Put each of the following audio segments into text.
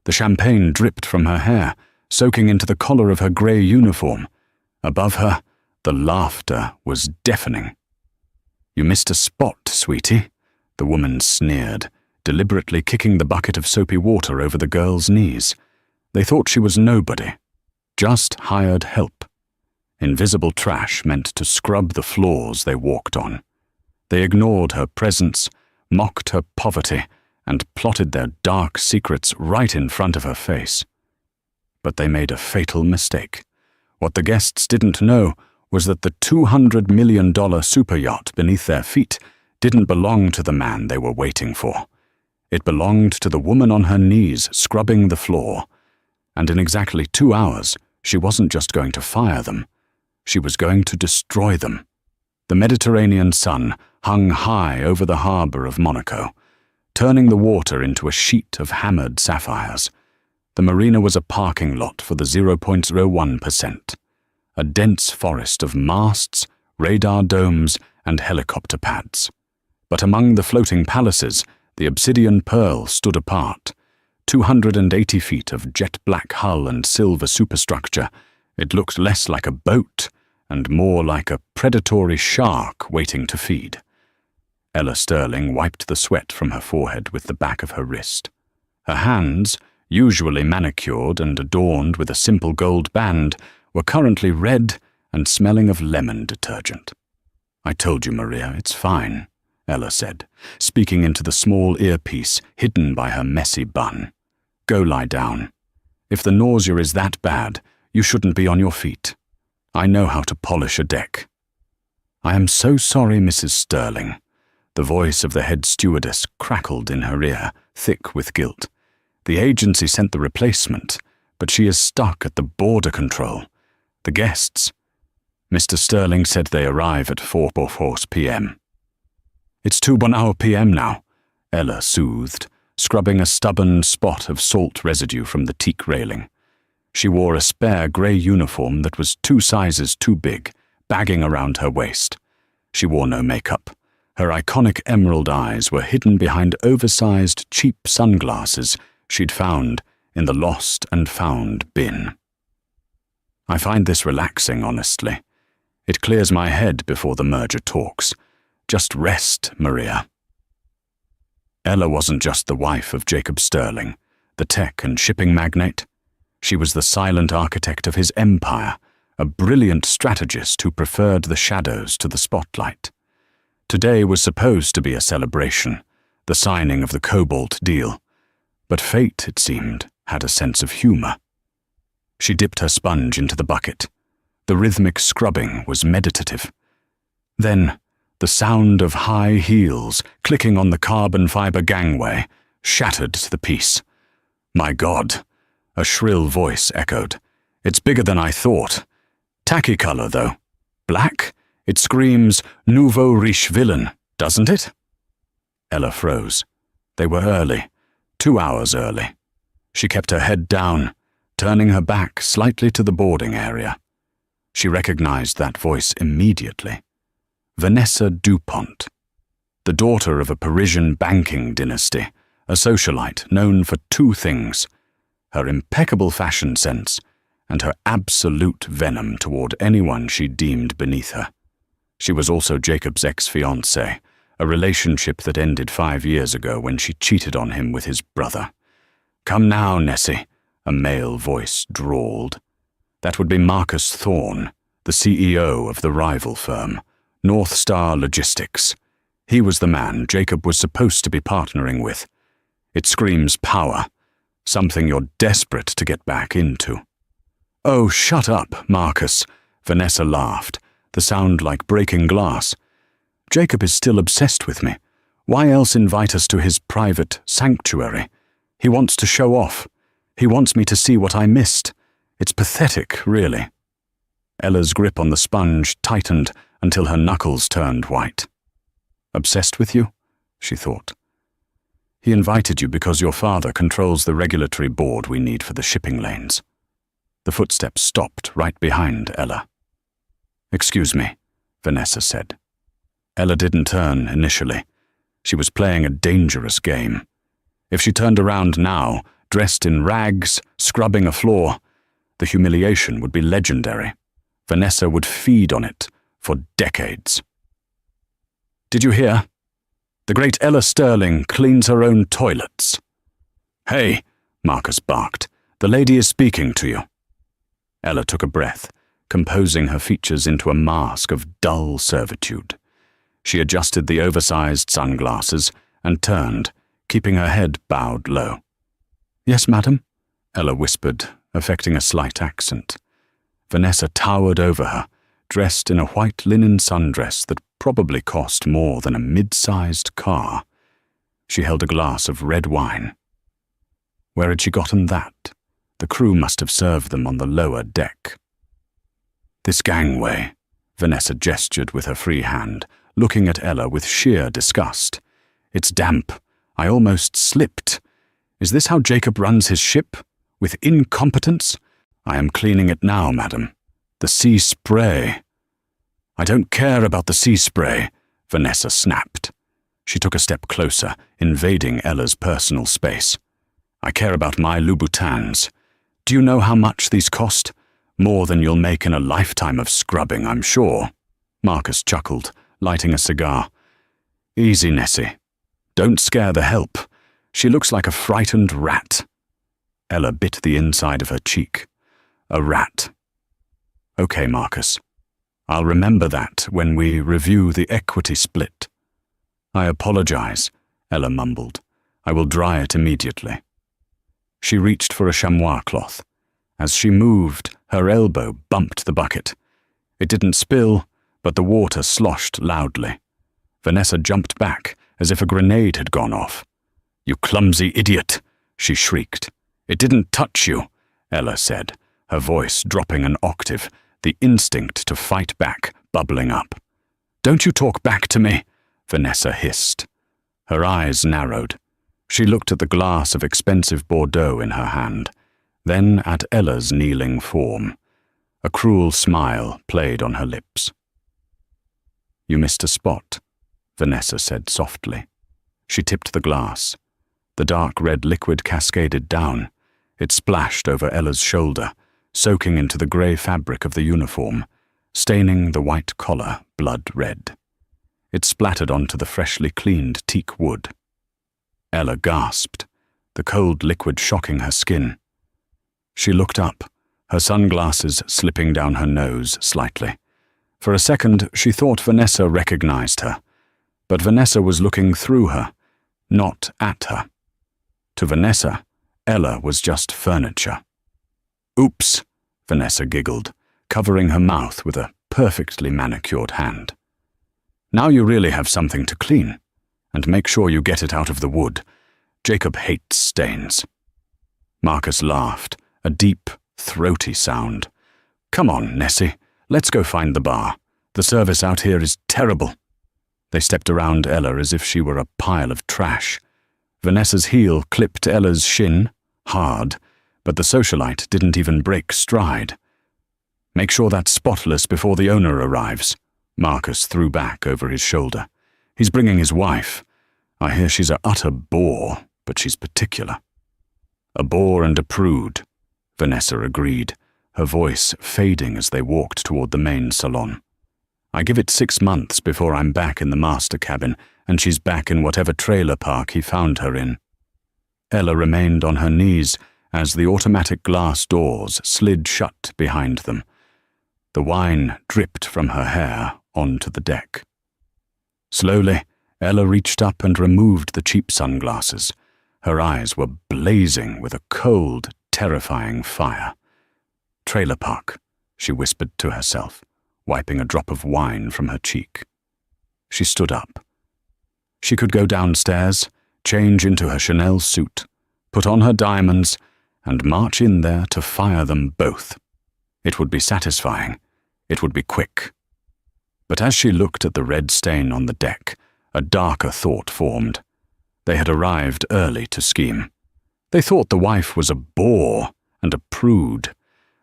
The champagne dripped from her hair, soaking into the collar of her grey uniform. Above her, the laughter was deafening. "You missed a spot, sweetie," the woman sneered, deliberately kicking the bucket of soapy water over the girl's knees. They thought she was nobody, just hired help. Invisible trash meant to scrub the floors they walked on. They ignored her presence, mocked her poverty, and plotted their dark secrets right in front of her face. But they made a fatal mistake. What the guests didn't know was that the $200 million super yacht beneath their feet didn't belong to the man they were waiting for. It belonged to the woman on her knees scrubbing the floor. And in exactly 2 hours, she wasn't just going to fire them. She was going to destroy them. The Mediterranean sun hung high over the harbor of Monaco, turning the water into a sheet of hammered sapphires. The marina was a parking lot for the 0.01%, a dense forest of masts, radar domes, and helicopter pads. But among the floating palaces, the obsidian pearl stood apart. 280 feet of jet-black hull and silver superstructure, it looked less like a boat and more like a predatory shark waiting to feed. Ella Sterling wiped the sweat from her forehead with the back of her wrist. Her hands, usually manicured and adorned with a simple gold band, were currently red and smelling of lemon detergent. "I told you, Maria, it's fine," Ella said, speaking into the small earpiece hidden by her messy bun. "Go lie down. If the nausea is that bad, you shouldn't be on your feet. I know how to polish a deck." "I am so sorry, Mrs. Sterling." The voice of the head stewardess crackled in her ear, thick with guilt. "The agency sent the replacement, but she is stuck at the border control. The guests..." Mr. Sterling said they arrive at 4:04 p.m. "It's 2:01 p.m. now," Ella soothed, scrubbing a stubborn spot of salt residue from the teak railing. She wore a spare grey uniform that was 2 sizes too big, bagging around her waist. She wore no makeup. Her iconic emerald eyes were hidden behind oversized, cheap sunglasses she'd found in the lost and found bin. "I find this relaxing, honestly. It clears my head before the merger talks. Just rest, Maria." Ella wasn't just the wife of Jacob Sterling, the tech and shipping magnate. She was the silent architect of his empire, a brilliant strategist who preferred the shadows to the spotlight. Today was supposed to be a celebration, the signing of the Cobalt deal. But fate, it seemed, had a sense of humor. She dipped her sponge into the bucket. The rhythmic scrubbing was meditative. Then, the sound of high heels clicking on the carbon fiber gangway shattered the peace. "My God," a shrill voice echoed. "It's bigger than I thought. Tacky color, though. Black? It screams nouveau riche villain, doesn't it?" Ella froze. They were early, 2 hours early. She kept her head down, turning her back slightly to the boarding area. She recognized that voice immediately. Vanessa Dupont, the daughter of a Parisian banking dynasty, a socialite known for 2 things: her impeccable fashion sense and her absolute venom toward anyone she deemed beneath her. She was also Jacob's ex-fiancée, a relationship that ended 5 years ago when she cheated on him with his brother. "Come now, Nessie," a male voice drawled. That would be Marcus Thorne, the CEO of the rival firm, North Star Logistics. He was the man Jacob was supposed to be partnering with. It screams power, something you're desperate to get back into. "Oh, shut up, Marcus," Vanessa laughed, the sound like breaking glass. "Jacob is still obsessed with me. Why else invite us to his private sanctuary? He wants to show off. He wants me to see what I missed. It's pathetic, really." Ella's grip on the sponge tightened until her knuckles turned white. "Obsessed with you?" she thought. "He invited you because your father controls the regulatory board we need for the shipping lanes." The footsteps stopped right behind Ella. "Excuse me," Vanessa said. Ella didn't turn initially. She was playing a dangerous game. If she turned around now, dressed in rags, scrubbing a floor. The humiliation would be legendary. Vanessa would feed on it for decades. "Did you hear? The great Ella Sterling cleans her own toilets." "Hey," Marcus barked, "the lady is speaking to you." Ella took a breath, composing her features into a mask of dull servitude. She adjusted the oversized sunglasses and turned, keeping her head bowed low. "Yes, madam," Ella whispered, affecting a slight accent. Vanessa towered over her, dressed in a white linen sundress that probably cost more than a mid-sized car. She held a glass of red wine. Where had she gotten that? The crew must have served them on the lower deck. "This gangway," Vanessa gestured with her free hand, looking at Ella with sheer disgust. "It's damp. I almost slipped. Is this how Jacob runs his ship? With incompetence? I am cleaning it now, madam. The sea spray." "I don't care about the sea spray," Vanessa snapped. She took a step closer, invading Ella's personal space. "I care about my Louboutins. Do you know how much these cost? More than you'll make in a lifetime of scrubbing, I'm sure." Marcus chuckled, lighting a cigar. "Easy, Nessie. Don't scare the help. She looks like a frightened rat." Ella bit the inside of her cheek. "A rat. Okay, Marcus. I'll remember that when we review the equity split." "I apologize," Ella mumbled. "I will dry it immediately." She reached for a chamois cloth. As she moved, her elbow bumped the bucket. It didn't spill, but the water sloshed loudly. Vanessa jumped back, as if a grenade had gone off. "You clumsy idiot!" she shrieked. "It didn't touch you," Ella said, her voice dropping an octave, the instinct to fight back bubbling up. "Don't you talk back to me," Vanessa hissed. Her eyes narrowed. She looked at the glass of expensive Bordeaux in her hand, then at Ella's kneeling form. A cruel smile played on her lips. "You missed a spot," Vanessa said softly. She tipped the glass. The dark red liquid cascaded down. It splashed over Ella's shoulder, soaking into the grey fabric of the uniform, staining the white collar blood red. It splattered onto the freshly cleaned teak wood. Ella gasped, the cold liquid shocking her skin. She looked up, her sunglasses slipping down her nose slightly. For a second, she thought Vanessa recognized her, but Vanessa was looking through her, not at her. To Vanessa, Ella was just furniture. "Oops," Vanessa giggled, covering her mouth with a perfectly manicured hand. "Now you really have something to clean. And make sure you get it out of the wood. Jacob hates stains." Marcus laughed, a deep, throaty sound. "Come on, Nessie, let's go find the bar. The service out here is terrible." They stepped around Ella as if she were a pile of trash. Vanessa's heel clipped Ella's shin, hard, but the socialite didn't even break stride. "Make sure that's spotless before the owner arrives," Marcus threw back over his shoulder. "He's bringing his wife. I hear she's an utter bore, but she's particular." "A bore and a prude," Vanessa agreed, her voice fading as they walked toward the main salon. "I give it 6 months before I'm back in the master cabin, and she's back in whatever trailer park he found her in." Ella remained on her knees as the automatic glass doors slid shut behind them. The wine dripped from her hair onto the deck. Slowly, Ella reached up and removed the cheap sunglasses. Her eyes were blazing with a cold, terrifying fire. "Trailer park," she whispered to herself, wiping a drop of wine from her cheek. She stood up. She could go downstairs, change into her Chanel suit, put on her diamonds, and march in there to fire them both. It would be satisfying. It would be quick. But as she looked at the red stain on the deck, a darker thought formed. They had arrived early to scheme. They thought the wife was a bore and a prude.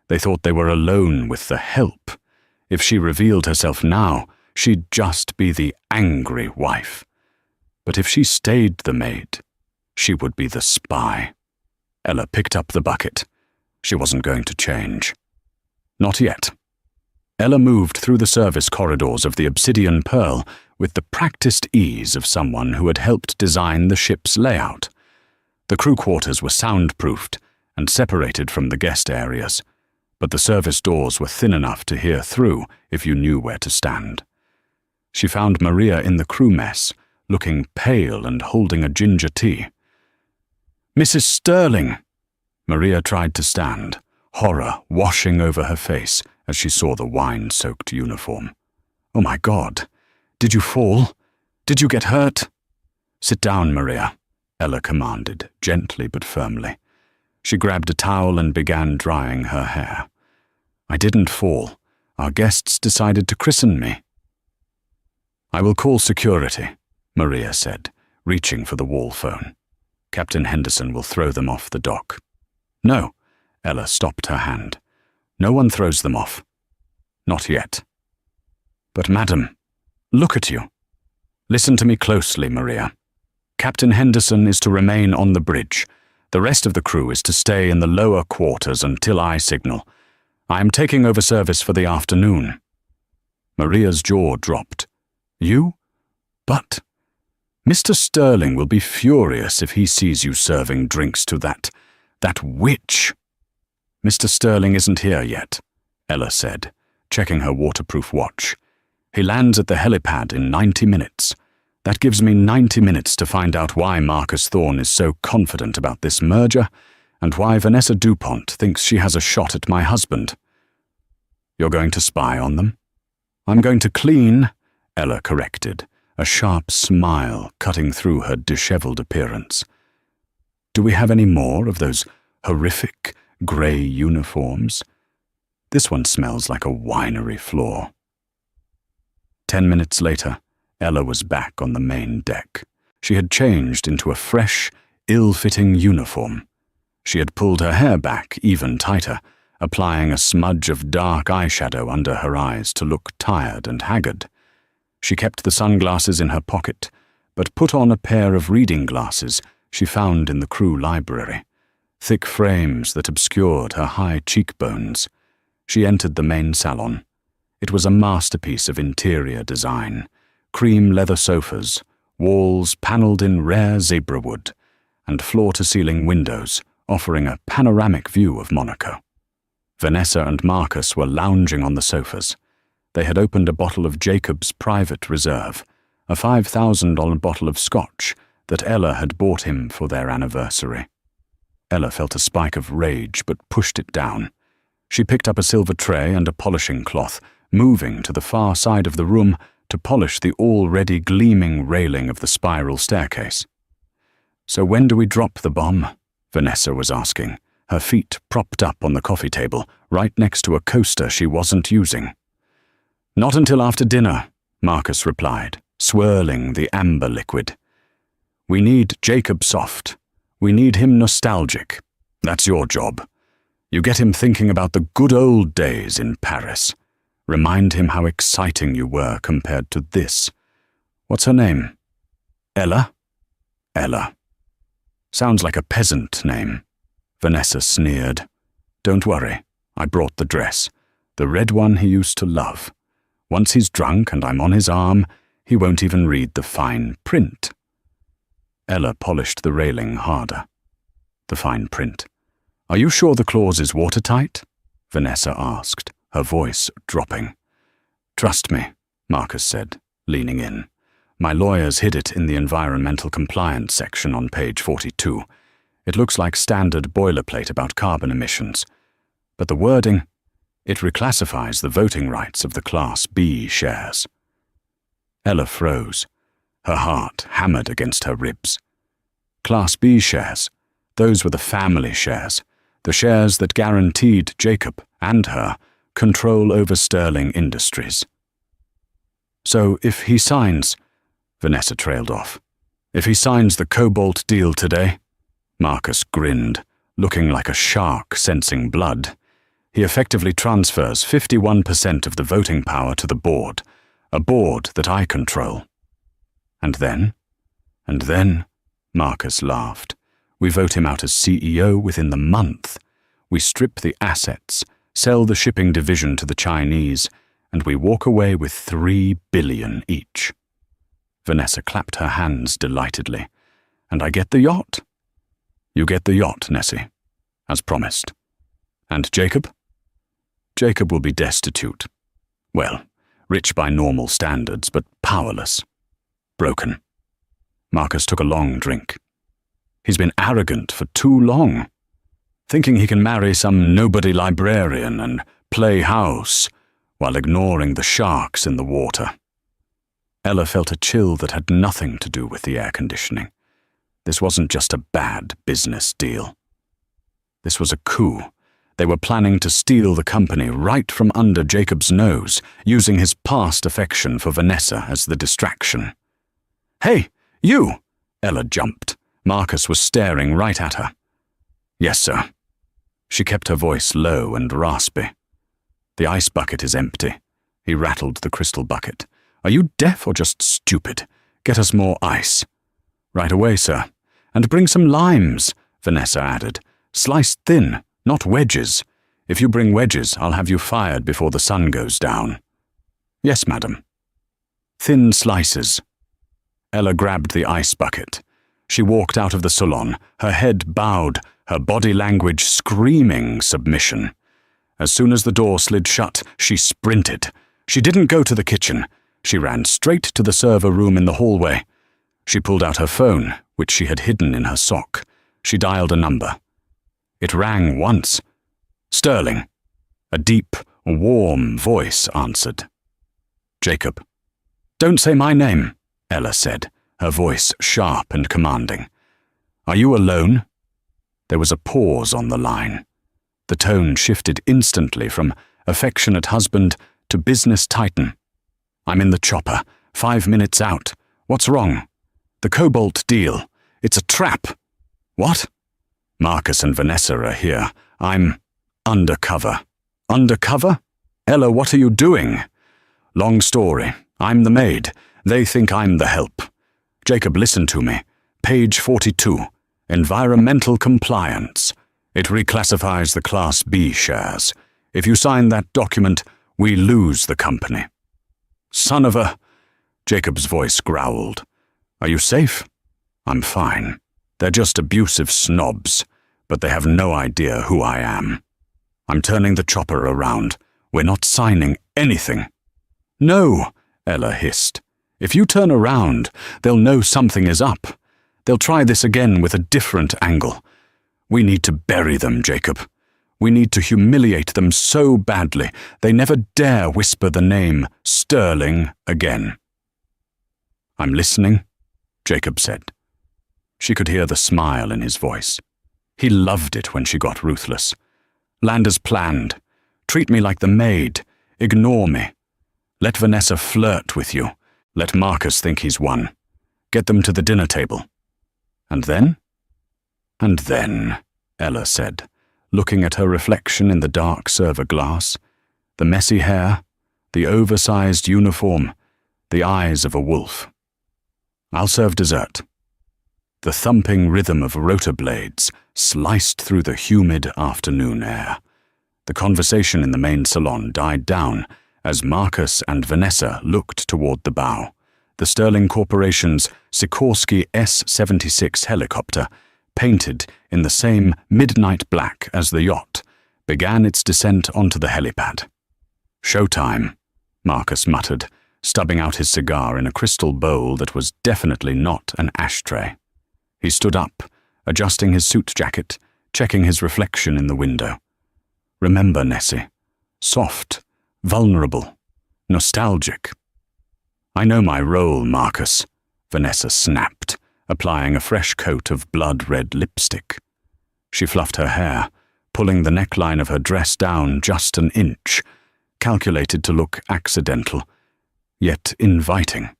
They thought they were alone with the help. If she revealed herself now, she'd just be the angry wife. But if she stayed the maid, she would be the spy. Ella picked up the bucket. She wasn't going to change. Not yet. Ella moved through the service corridors of the Obsidian Pearl with the practiced ease of someone who had helped design the ship's layout. The crew quarters were soundproofed and separated from the guest areas, but the service doors were thin enough to hear through if you knew where to stand. She found Maria in the crew mess, looking pale and holding a ginger tea. "Mrs. Sterling!" Maria tried to stand, horror washing over her face as she saw the wine-soaked uniform. "Oh my God! Did you fall? Did you get hurt?" "Sit down, Maria," Ella commanded, gently but firmly. She grabbed a towel and began drying her hair. "I didn't fall. Our guests decided to christen me." "I will call security," Maria said, reaching for the wall phone. "Captain Henderson will throw them off the dock." "No," Ella stopped her hand. "No one throws them off. Not yet." "But madam, look at you. Listen to me closely, Maria. Captain Henderson is to remain on the bridge. The rest of the crew is to stay in the lower quarters until I signal. I am taking over service for the afternoon." Maria's jaw dropped. "You? But Mr. Sterling will be furious if he sees you serving drinks to that witch." "Mr. Sterling isn't here yet," Ella said, checking her waterproof watch. "He lands at the helipad in 90 minutes. That gives me 90 minutes to find out why Marcus Thorne is so confident about this merger and why Vanessa DuPont thinks she has a shot at my husband." "You're going to spy on them?" "I'm going to clean," Ella corrected, a sharp smile cutting through her disheveled appearance. "Do we have any more of those horrific grey uniforms? This one smells like a winery floor." 10 minutes later, Ella was back on the main deck. She had changed into a fresh, ill-fitting uniform. She had pulled her hair back even tighter, applying a smudge of dark eyeshadow under her eyes to look tired and haggard. She kept the sunglasses in her pocket, but put on a pair of reading glasses she found in the crew library, thick frames that obscured her high cheekbones. She entered the main salon. It was a masterpiece of interior design. Cream leather sofas, walls panelled in rare zebra wood, and floor-to-ceiling windows offering a panoramic view of Monaco. Vanessa and Marcus were lounging on the sofas. They had opened a bottle of Jacob's Private Reserve, a $5,000 bottle of scotch that Ella had bought him for their anniversary. Ella felt a spike of rage but pushed it down. She picked up a silver tray and a polishing cloth, moving to the far side of the room to polish the already gleaming railing of the spiral staircase. "So when do we drop the bomb?" Vanessa was asking, her feet propped up on the coffee table, right next to a coaster she wasn't using. "Not until after dinner," Marcus replied, swirling the amber liquid. "We need Jacob soft. We need him nostalgic. That's your job. You get him thinking about the good old days in Paris. Remind him how exciting you were compared to this. What's her name? Ella? Ella. Sounds like a peasant name." Vanessa sneered. "Don't worry, I brought the dress, the red one he used to love. Once he's drunk and I'm on his arm, he won't even read the fine print." Ella polished the railing harder. "The fine print. Are you sure the clause is watertight?" Vanessa asked, her voice dropping. "Trust me," Marcus said, leaning in. "My lawyers hid it in the environmental compliance section on page 42. It looks like standard boilerplate about carbon emissions. But the wording, it reclassifies the voting rights of the Class B shares." Ella froze. Her heart hammered against her ribs. Class B shares, those were the family shares, the shares that guaranteed Jacob and her control over Sterling Industries. "So if he signs," Vanessa trailed off, "if he signs the cobalt deal today," Marcus grinned, looking like a shark sensing blood, "he effectively transfers 51% of the voting power to the board, a board that I control." And then, Marcus laughed, We vote him out as CEO within the month. We strip the assets, sell the shipping division to the Chinese, and we walk away with $3 billion each. Vanessa clapped her hands delightedly. And I get the yacht? You get the yacht, Nessie, as promised. And Jacob? Jacob will be destitute. Well, rich by normal standards, but powerless. Broken. Marcus took a long drink. He's been arrogant for too long, thinking he can marry some nobody librarian and play house while ignoring the sharks in the water. Ella felt a chill that had nothing to do with the air conditioning. This wasn't just a bad business deal. This was a coup. They were planning to steal the company right from under Jacob's nose, using his past affection for Vanessa as the distraction. "Hey, you!" Ella jumped. Marcus was staring right at her. "Yes, sir." She kept her voice low and raspy. "The ice bucket is empty." He rattled the crystal bucket. "Are you deaf or just stupid? Get us more ice." "Right away, sir. And bring some limes," Vanessa added. "Sliced thin, not wedges. If you bring wedges, I'll have you fired before the sun goes down." "Yes, madam." "Thin slices." Ella grabbed the ice bucket. She walked out of the salon, her head bowed, her body language screaming submission. As soon as the door slid shut, she sprinted. She didn't go to the kitchen. She ran straight to the server room in the hallway. She pulled out her phone, which she had hidden in her sock. She dialed a number. It rang once. Sterling. A deep, warm voice answered. "Jacob." "Don't say my name," Ella said, her voice sharp and commanding. "Are you alone?" There was a pause on the line. The tone shifted instantly from affectionate husband to business titan. "I'm in the chopper, 5 minutes out. What's wrong?" "The cobalt deal. It's a trap." "What?" "Marcus and Vanessa are here. I'm undercover." "Undercover? Ella, what are you doing?" "Long story. I'm the maid. They think I'm the help. Jacob, listen to me. Page 42. Environmental compliance. It reclassifies the Class B shares. If you sign that document, we lose the company." "Son of a—" Jacob's voice growled. "Are you safe?" "I'm fine. They're just abusive snobs, but they have no idea who I am. I'm turning the chopper around. We're not signing anything." "No," Ella hissed. "If you turn around, they'll know something is up. They'll try this again with a different angle. We need to bury them, Jacob. We need to humiliate them so badly they never dare whisper the name Sterling again." "I'm listening," Jacob said. She could hear the smile in his voice. He loved it when she got ruthless. "Land as planned. Treat me like the maid. Ignore me. Let Vanessa flirt with you. Let Marcus think he's won. Get them to the dinner table." "And then?" "And then," Ella said, looking at her reflection in the dark server glass, the messy hair, the oversized uniform, the eyes of a wolf. "I'll serve dessert." The thumping rhythm of rotor blades sliced through the humid afternoon air. The conversation in the main salon died down as Marcus and Vanessa looked toward the bow. The Sterling Corporation's Sikorsky S-76 helicopter, painted in the same midnight black as the yacht, began its descent onto the helipad. "Showtime," Marcus muttered, stubbing out his cigar in a crystal bowl that was definitely not an ashtray. He stood up, adjusting his suit jacket, checking his reflection in the window. "Remember, Nessie. Soft, vulnerable, nostalgic." "I know my role, Marcus," Vanessa snapped, applying a fresh coat of blood-red lipstick. She fluffed her hair, pulling the neckline of her dress down just an inch, calculated to look accidental, yet inviting.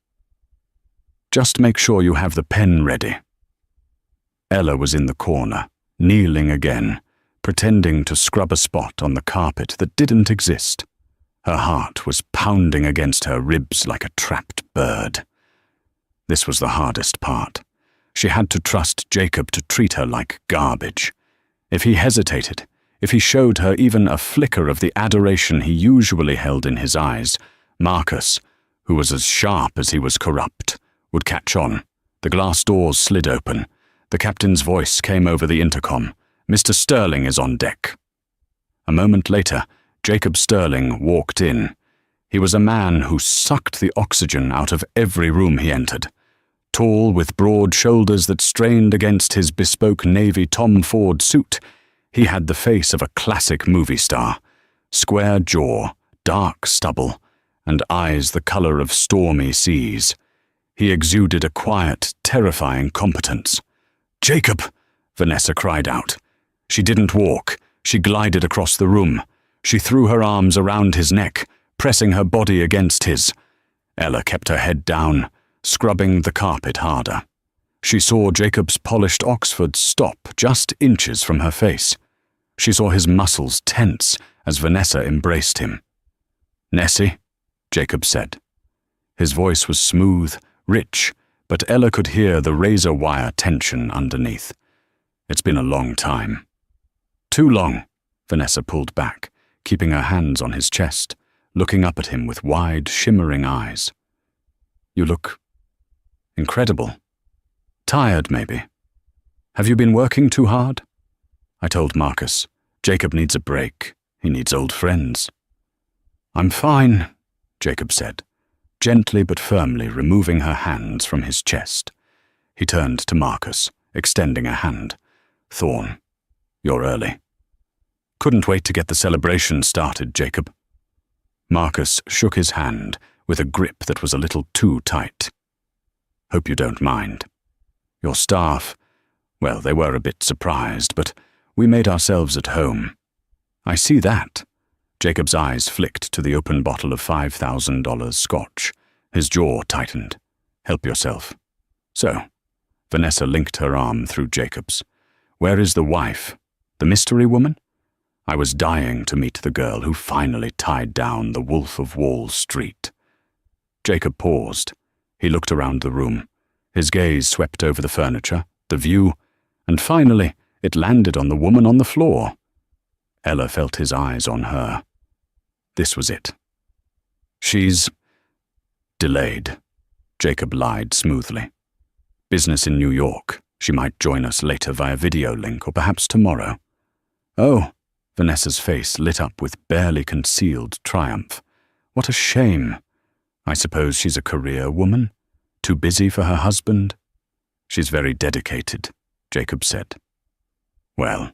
"Just make sure you have the pen ready." Ella was in the corner, kneeling again, pretending to scrub a spot on the carpet that didn't exist. Her heart was pounding against her ribs like a trapped bird. This was the hardest part. She had to trust Jacob to treat her like garbage. If he hesitated, if he showed her even a flicker of the adoration he usually held in his eyes, Marcus, who was as sharp as he was corrupt, would catch on. The glass doors slid open. The captain's voice came over the intercom. "Mr. Sterling is on deck." A moment later, Jacob Sterling walked in. He was a man who sucked the oxygen out of every room he entered. Tall, with broad shoulders that strained against his bespoke navy Tom Ford suit, he had the face of a classic movie star. Square jaw, dark stubble, and eyes the color of stormy seas. He exuded a quiet, terrifying competence. "Jacob!" Vanessa cried out. She didn't walk. She glided across the room. She threw her arms around his neck, pressing her body against his. Ella kept her head down, scrubbing the carpet harder. She saw Jacob's polished Oxford stop just inches from her face. She saw his muscles tense as Vanessa embraced him. "Nessie," Jacob said. His voice was smooth, rich, but Ella could hear the razor-wire tension underneath. "It's been a long time." "Too long," Vanessa pulled back, keeping her hands on his chest, looking up at him with wide, shimmering eyes. "You look incredible. Tired, maybe. Have you been working too hard?" I told Marcus, "Jacob needs a break. He needs old friends." "I'm fine," Jacob said, gently but firmly removing her hands from his chest. He turned to Marcus, extending a hand. "Thorne, you're early." "Couldn't wait to get the celebration started, Jacob." Marcus shook his hand with a grip that was a little too tight. "Hope you don't mind. Your staff, well, they were a bit surprised, but we made ourselves at home." "I see that." Jacob's eyes flicked to the open bottle of $5,000 scotch. His jaw tightened. "Help yourself." "So," Vanessa linked her arm through Jacob's. "Where is the wife? The mystery woman? I was dying to meet the girl who finally tied down the Wolf of Wall Street." Jacob paused. He looked around the room. His gaze swept over the furniture, the view, and finally it landed on the woman on the floor. Ella felt his eyes on her. This was it. "She's delayed," Jacob lied smoothly. "Business in New York. She might join us later via video link, or perhaps tomorrow." "Oh," Vanessa's face lit up with barely concealed triumph. "What a shame. I suppose she's a career woman? Too busy for her husband?" "She's very dedicated," Jacob said. "Well,"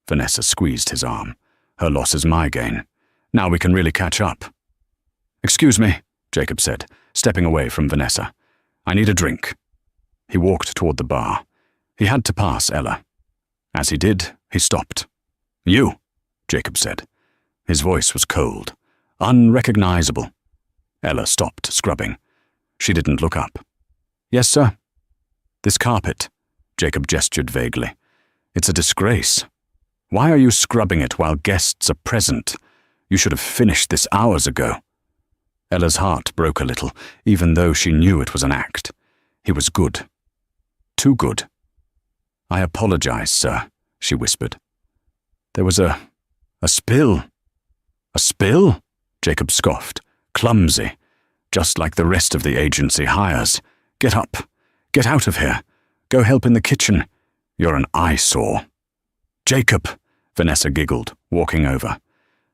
Vanessa squeezed his arm. "Her loss is my gain. Now we can really catch up." "Excuse me," Jacob said, stepping away from Vanessa. "I need a drink." He walked toward the bar. He had to pass Ella. As he did, he stopped. "You," Jacob said. His voice was cold, unrecognizable. Ella stopped scrubbing. She didn't look up. "Yes, sir?" "This carpet," Jacob gestured vaguely. "It's a disgrace. Why are you scrubbing it while guests are present? You should have finished this hours ago." Ella's heart broke a little, even though she knew it was an act. He was good. Too good. "I apologize, sir," she whispered. "There was a spill." "A spill?" Jacob scoffed. "Clumsy. Just like the rest of the agency hires. Get up. Get out of here. Go help in the kitchen. You're an eyesore." "Jacob," Vanessa giggled, walking over.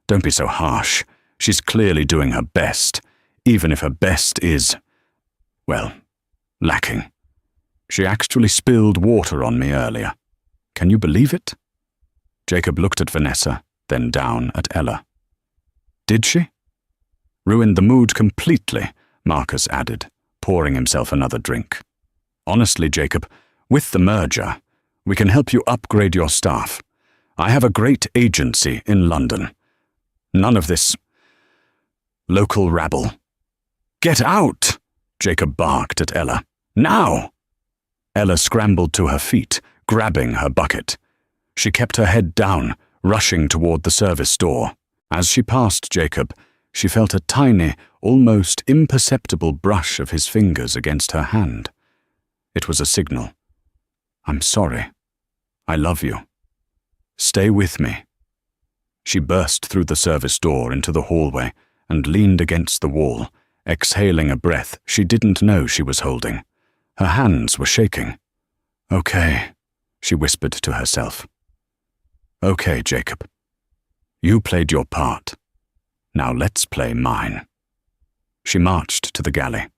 "Don't be so harsh. She's clearly doing her best, even if her best is, well, lacking. She actually spilled water on me earlier. Can you believe it?" Jacob looked at Vanessa, then down at Ella. "Did she?" "Ruined the mood completely," Marcus added, pouring himself another drink. "Honestly, Jacob, with the merger, we can help you upgrade your staff. I have a great agency in London. None of this local rabble." "Get out!" Jacob barked at Ella. "Now!" Ella scrambled to her feet, grabbing her bucket. She kept her head down, rushing toward the service door. As she passed Jacob, she felt a tiny, almost imperceptible brush of his fingers against her hand. It was a signal. I'm sorry. I love you. Stay with me. She burst through the service door into the hallway and leaned against the wall, exhaling a breath she didn't know she was holding. Her hands were shaking. Okay, she whispered to herself. Okay, Jacob. You played your part. Now let's play mine. She marched to the galley.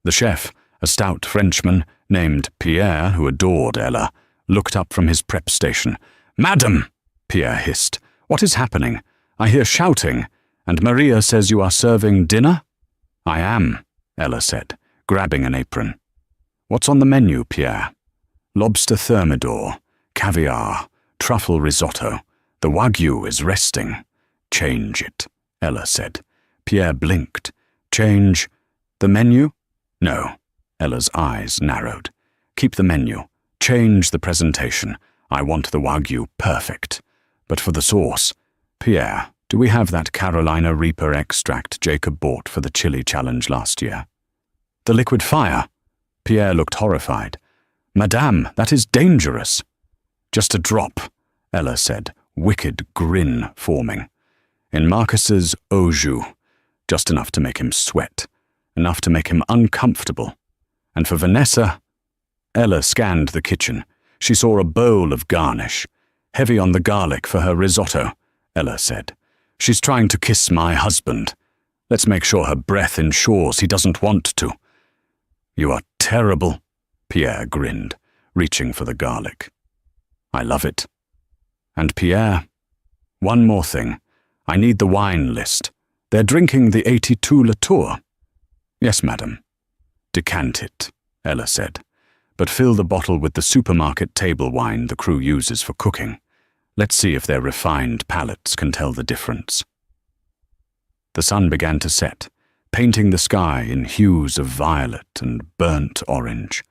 The chef, a stout Frenchman named Pierre, who adored Ella, looked up from his prep station. Madam, Pierre hissed, what is happening? I hear shouting, and Maria says you are serving dinner? I am, Ella said, grabbing an apron. What's on the menu, Pierre? Lobster thermidor, caviar, truffle risotto. The Wagyu is resting. Change it, Ella said. Pierre blinked. Change the menu? No. Ella's eyes narrowed. Keep the menu. Change the presentation. I want the Wagyu perfect. But for the sauce, Pierre, do we have that Carolina Reaper extract Jacob bought for the chili challenge last year? The liquid fire? Pierre looked horrified. Madame, that is dangerous. Just a drop, Ella said, wicked grin forming. In Marcus's au jus, just enough to make him sweat, enough to make him uncomfortable. And for Vanessa, Ella scanned the kitchen. She saw a bowl of garnish, heavy on the garlic for her risotto, Ella said. She's trying to kiss my husband. Let's make sure her breath ensures he doesn't want to. You are terrible, Pierre grinned, reaching for the garlic. I love it. And Pierre, one more thing. I need the wine list. They're drinking the 82 Latour. Yes, madam. Decant it, Ella said, but fill the bottle with the supermarket table wine the crew uses for cooking. Let's see if their refined palates can tell the difference. The sun began to set, painting the sky in hues of violet and burnt orange.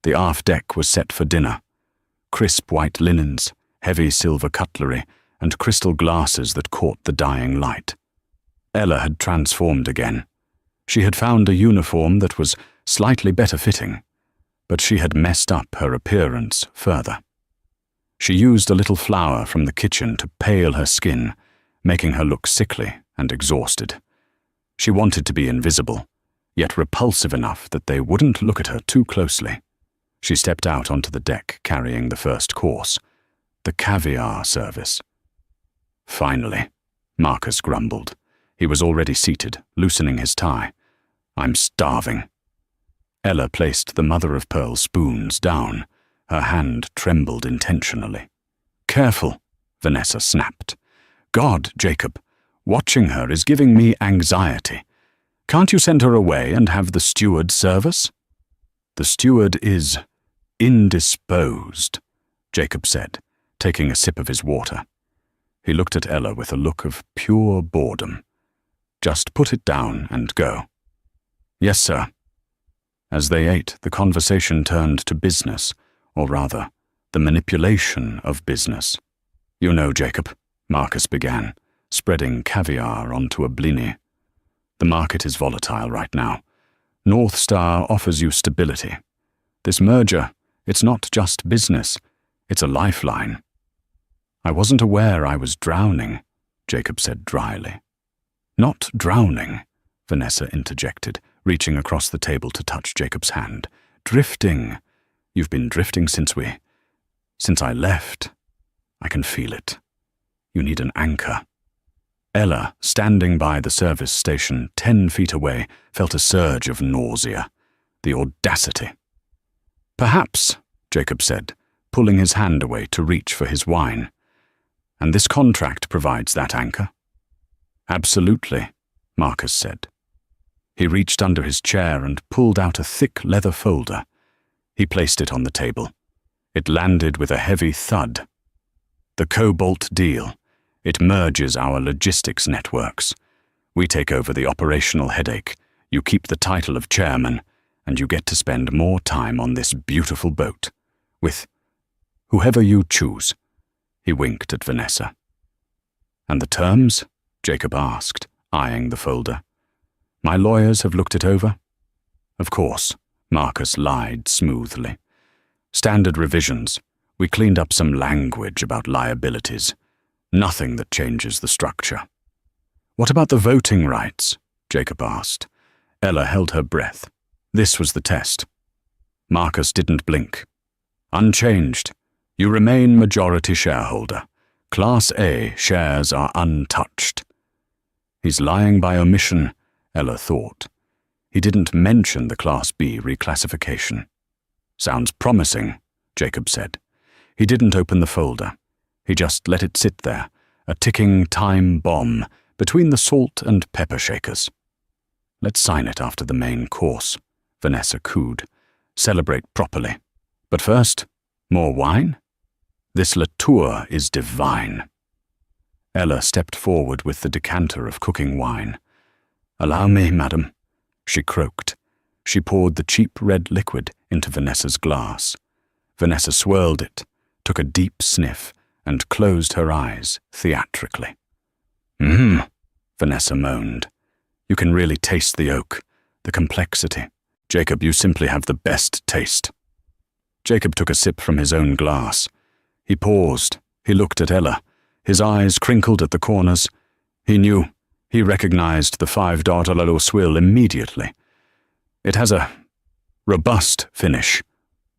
The aft deck was set for dinner. Crisp white linens, heavy silver cutlery, and crystal glasses that caught the dying light. Ella had transformed again. She had found a uniform that was slightly better fitting, but she had messed up her appearance further. She used a little flour from the kitchen to pale her skin, making her look sickly and exhausted. She wanted to be invisible, yet repulsive enough that they wouldn't look at her too closely. She stepped out onto the deck carrying the first course, the caviar service. Finally, Marcus grumbled. He was already seated, loosening his tie. I'm starving. Ella placed the mother-of-pearl spoons down. Her hand trembled intentionally. Careful, Vanessa snapped. God, Jacob, watching her is giving me anxiety. Can't you send her away and have the steward serve us? The steward is indisposed, Jacob said, taking a sip of his water. He looked at Ella with a look of pure boredom. Just put it down and go. Yes, sir. As they ate, the conversation turned to business, or rather, the manipulation of business. You know, Jacob, Marcus began, spreading caviar onto a blini. The market is volatile right now. North Star offers you stability. This merger, it's not just business, it's a lifeline. I wasn't aware I was drowning, Jacob said dryly. Not drowning, Vanessa interjected, reaching across the table to touch Jacob's hand. Drifting. You've been drifting since I left. I can feel it. You need an anchor. Ella, standing by the service station 10 feet away, felt a surge of nausea. The audacity. Perhaps, Jacob said, pulling his hand away to reach for his wine. And this contract provides that anchor? Absolutely, Marcus said. He reached under his chair and pulled out a thick leather folder. He placed it on the table. It landed with a heavy thud. The Cobalt deal. It merges our logistics networks. We take over the operational headache. You keep the title of chairman, and you get to spend more time on this beautiful boat. With whoever you choose. He winked at Vanessa. And the terms? Jacob asked, eyeing the folder. My lawyers have looked it over? Of course, Marcus lied smoothly. Standard revisions. We cleaned up some language about liabilities. Nothing that changes the structure. What about the voting rights? Jacob asked. Ella held her breath. This was the test. Marcus didn't blink. Unchanged. You remain majority shareholder. Class A shares are untouched. He's lying by omission, Ella thought. He didn't mention the Class B reclassification. Sounds promising, Jacob said. He didn't open the folder. He just let it sit there, a ticking time bomb between the salt and pepper shakers. Let's sign it after the main course, Vanessa cooed. Celebrate properly. But first, more wine? This Latour is divine. Ella stepped forward with the decanter of cooking wine. Allow me, madam, she croaked. She poured the cheap red liquid into Vanessa's glass. Vanessa swirled it, took a deep sniff, and closed her eyes theatrically. Vanessa moaned. You can really taste the oak, the complexity. Jacob, you simply have the best taste. Jacob took a sip from his own glass. He paused. He looked at Ella. His eyes crinkled at the corners. He knew. He recognized the $5 La Swill immediately. It has a robust finish,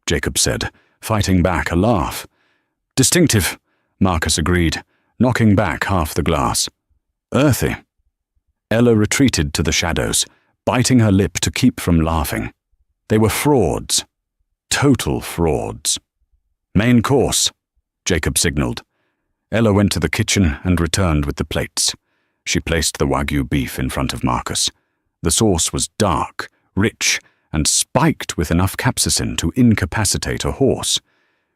Jacob said, fighting back a laugh. Distinctive, Marcus agreed, knocking back half the glass. Earthy. Ella retreated to the shadows, biting her lip to keep from laughing. They were frauds. Total frauds. Main course, Jacob signaled. Ella went to the kitchen and returned with the plates. She placed the Wagyu beef in front of Marcus. The sauce was dark, rich, and spiked with enough capsaicin to incapacitate a horse.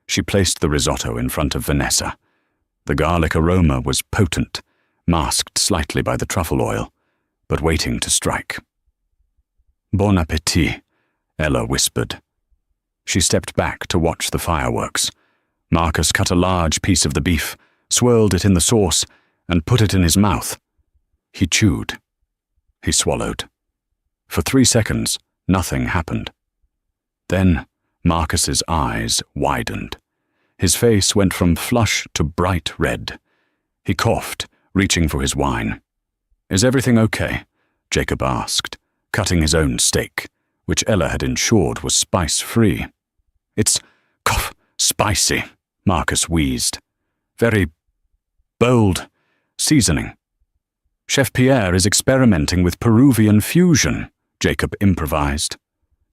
She placed the risotto in front of Vanessa. The garlic aroma was potent, masked slightly by the truffle oil, but waiting to strike. Bon appétit, Ella whispered. She stepped back to watch the fireworks. Marcus cut a large piece of the beef, swirled it in the sauce, and put it in his mouth. He chewed. He swallowed. For 3 seconds, nothing happened. Then Marcus's eyes widened. His face went from flush to bright red. He coughed, reaching for his wine. Is everything okay? Jacob asked, cutting his own steak, which Ella had ensured was spice-free. It's spicy, Marcus wheezed. Very bold seasoning. Chef Pierre is experimenting with Peruvian fusion, Jacob improvised.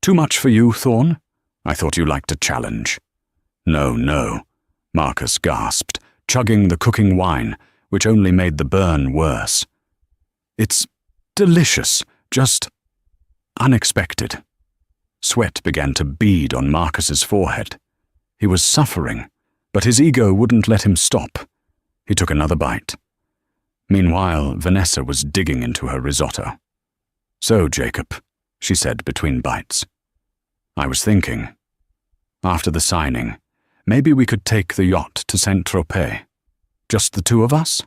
Too much for you, Thorne? I thought you liked a challenge. No, Marcus gasped, chugging the cooking wine, which only made the burn worse. It's delicious, just unexpected. Sweat began to bead on Marcus's forehead. He was suffering, but his ego wouldn't let him stop. He took another bite. Meanwhile, Vanessa was digging into her risotto. So, Jacob, she said between bites. I was thinking, after the signing, maybe we could take the yacht to Saint-Tropez. Just the two of us?